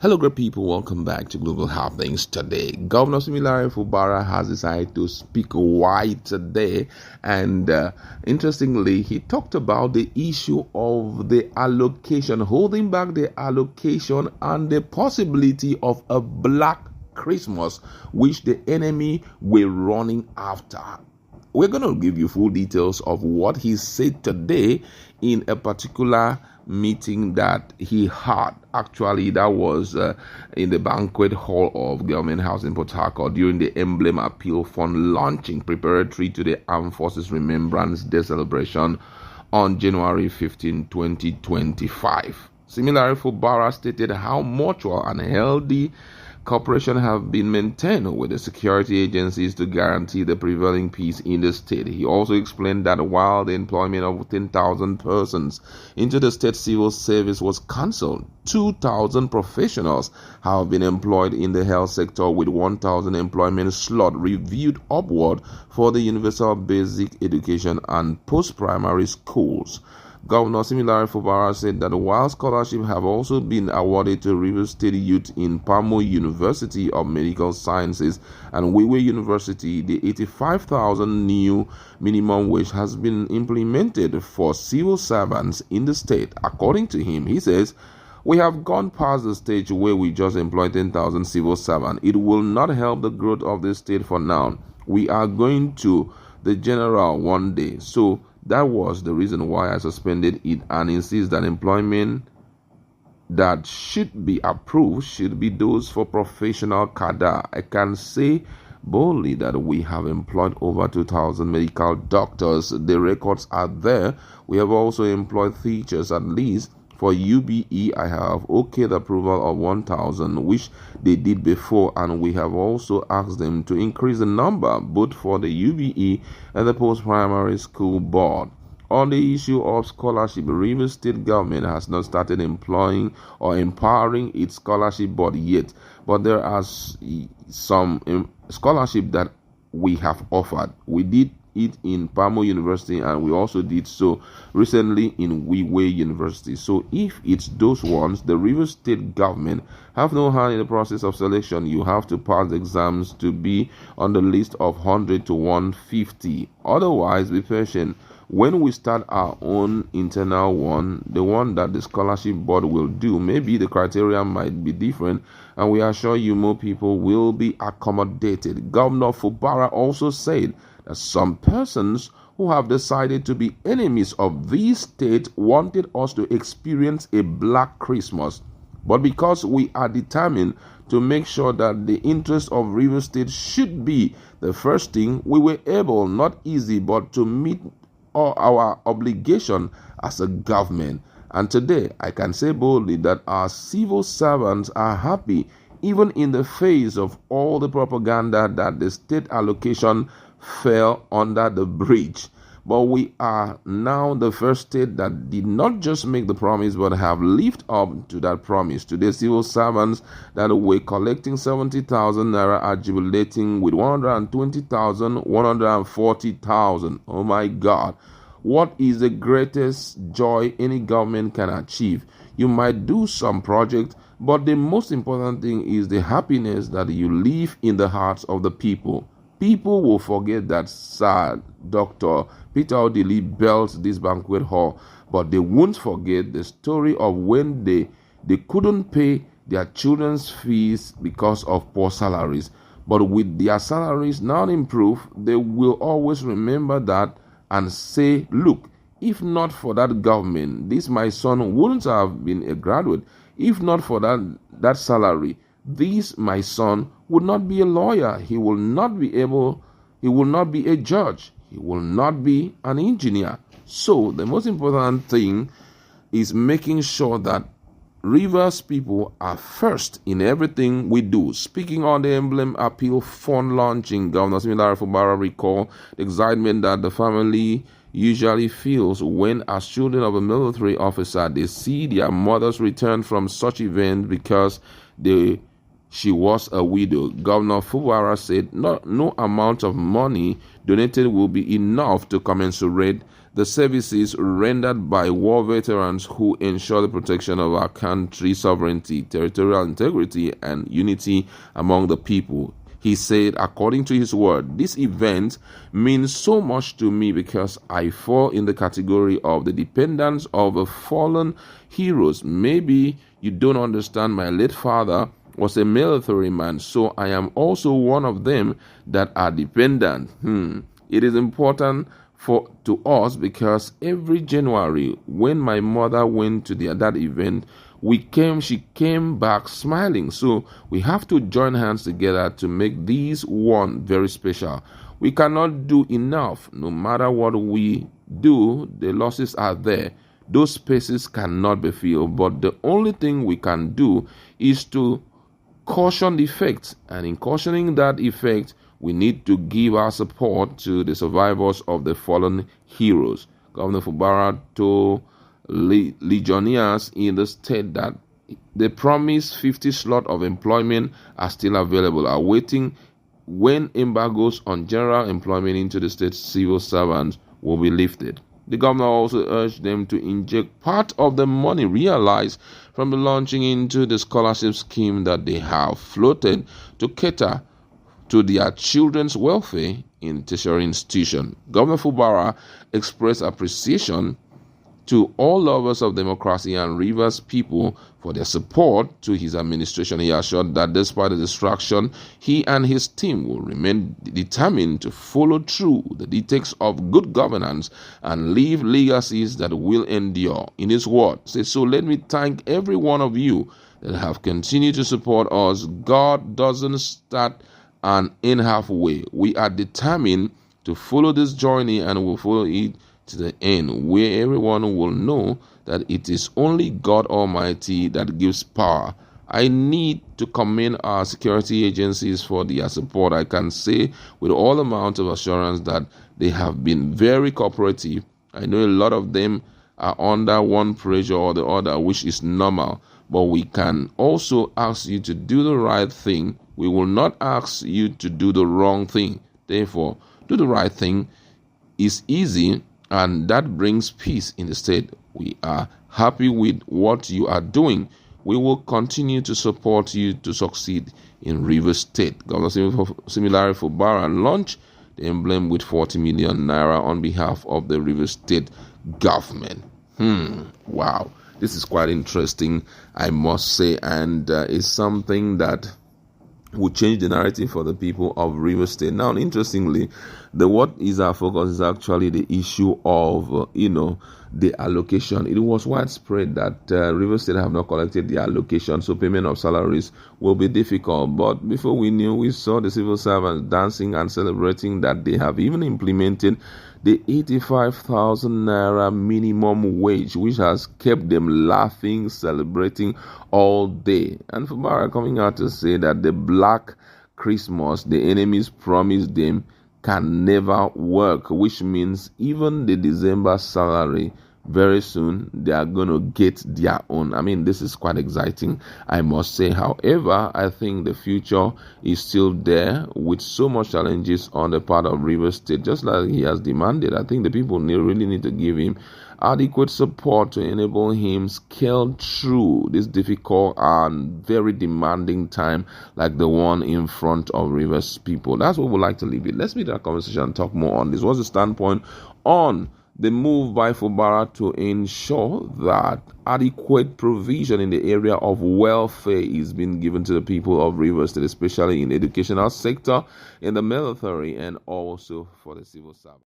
Hello, great people. Welcome back to Global Happenings. Today, Governor Fubara has decided to speak wide today, and interestingly, he talked about the issue of the allocation, holding back the allocation, and the possibility of a Black Christmas, which the enemy were running after. We're going to give you full details of what he said today in a particular meeting that he had. Actually, that was in the banquet hall of Government House in Port Harcourt during the Emblem Appeal Fund launching preparatory to the Armed Forces Remembrance Day celebration on January 15, 2025. Similarly, Fubara stated how mutual and healthy cooperation have been maintained with the security agencies to guarantee the prevailing peace in the state. He also explained that while the employment of 10,000 persons into the state civil service was cancelled, 2,000 professionals have been employed in the health sector, with 1,000 employment slots reviewed upward for the universal basic education and post-primary schools. Governor Similar Fubara said that while scholarships have also been awarded to Rivers State youth in Pamo University of Medical Sciences and Wike University, the 85,000 new minimum wage has been implemented for civil servants in the state. According to him, he says, "We have gone past the stage where we just employ 10,000 civil servants. It will not help the growth of the state for now. We are going to the general one day." So that was the reason why I suspended it, and insists that employment that should be approved should be those for professional cadre. I can say boldly that we have employed over 2,000 medical doctors. The records are there. We have also employed teachers. At least for UBE, I have okayed the approval of 1,000, which they did before, and we have also asked them to increase the number, both for the UBE and the post-primary school board. On the issue of scholarship, Rivers State government has not started employing or empowering its scholarship board yet, but there are some scholarship that we have offered. We did it in Pamo University, and we also did so recently in Wike University. So if it's those ones, the Rivers State government have no hand in the process of selection. You have to pass the exams to be on the list of 100 to 150. Otherwise, be patient. When we start our own internal one, the one that the scholarship board will do, maybe the criteria might be different, and we assure you more people will be accommodated. Governor Fubara also said that some persons who have decided to be enemies of this state wanted us to experience a Black Christmas. But because we are determined to make sure that the interest of River State should be the first thing, we were able, not easy, but to meet our obligation as a government. And today, I can say boldly that our civil servants are happy, even in the face of all the propaganda that the state allocation fell under the bridge. But we are now the first state that did not just make the promise, but have lived up to that promise. Today, civil servants that were collecting 70,000 naira are jubilating with 120,000, 140,000. Oh my God. What is the greatest joy any government can achieve? You might do some project, but the most important thing is the happiness that you leave in the hearts of the people. People will forget that sad Dr. Peter Odili built this banquet hall, but they won't forget the story of when they couldn't pay their children's fees because of poor salaries. But with their salaries now improved, they will always remember that and say, "Look, if not for that government, this my son wouldn't have been a graduate. If not for that salary, this my son would not be a lawyer. He will not be a judge. He will not be an engineer." So the most important thing is making sure that Rivers people are first in everything we do. Speaking on the Emblem Appeal Fund launching, Governor Similar Fubara recalled the excitement that the family usually feels when, as children of a military officer, they see their mothers return from such events, because they she was a widow. Governor Fubara said no amount of money donated will be enough to commensurate the services rendered by war veterans who ensure the protection of our country's sovereignty, territorial integrity, and unity among the people. He said, according to his word, this event means so much to me because I fall in the category of the dependents of a fallen heroes. Maybe you don't understand, my late father was a military man, so I am also one of them that are dependent. It is important to us because every January when my mother went to that event, she came back smiling. So we have to join hands together to make this one very special. We cannot do enough. No matter what we do, the losses are there. Those spaces cannot be filled. But the only thing we can do is to caution the effect. And in cautioning that effect, we need to give our support to the survivors of the fallen heroes. Governor Fubara told legionnaires in the state that the promised 50 slots of employment are still available, awaiting when embargoes on general employment into the state civil servants will be lifted. The governor also urged them to inject part of the money realized from the launching into the scholarship scheme that they have floated to cater to their children's welfare in tertiary institutions. Governor Fubara expressed appreciation to all lovers of democracy and Rivers people for their support to his administration. He assured that despite the distraction, he and his team will remain determined to follow through the dictates of good governance and leave legacies that will endure. In his words, so let me thank every one of you that have continued to support us. God doesn't start and end halfway. We are determined to follow this journey and will follow it to the end, where everyone will know that it is only God Almighty that gives power. I need to commend our security agencies for their support. I can say with all amount of assurance that they have been very cooperative. I know a lot of them are under one pressure or the other, which is normal, but we can also ask you to do the right thing. We will not ask you to do the wrong thing. Therefore, do the right thing is easy, and that brings peace in the state. We are happy with what you are doing. We will continue to support you to succeed in Rivers State. Governor Similarly Fubara launched the emblem with 40 million naira on behalf of the Rivers State government. Wow, this is quite interesting, I must say, and it's something that will change the narrative for the people of Rivers State. Now, interestingly, what is our focus is actually the issue of, the allocation. It was widespread that Rivers State have not collected the allocation, so payment of salaries will be difficult. But before we knew, we saw the civil servants dancing and celebrating that they have even implemented the 85,000 naira minimum wage, which has kept them laughing, celebrating all day. And Fubara coming out to say that the Black Christmas the enemies promised them can never work, which means even the December salary, very soon they are going to get their own. I mean, this is quite exciting, I must say. However, I think the future is still there with so much challenges on the part of Rivers State, just like he has demanded. I think the people really need to give him adequate support to enable him scale through this difficult and very demanding time like the one in front of Rivers people. That's what we'd like to leave it. Let's meet that conversation and talk more on this. What's the standpoint on the move by Fubara to ensure that adequate provision in the area of welfare is being given to the people of Rivers State, especially in the educational sector, in the military, and also for the civil service?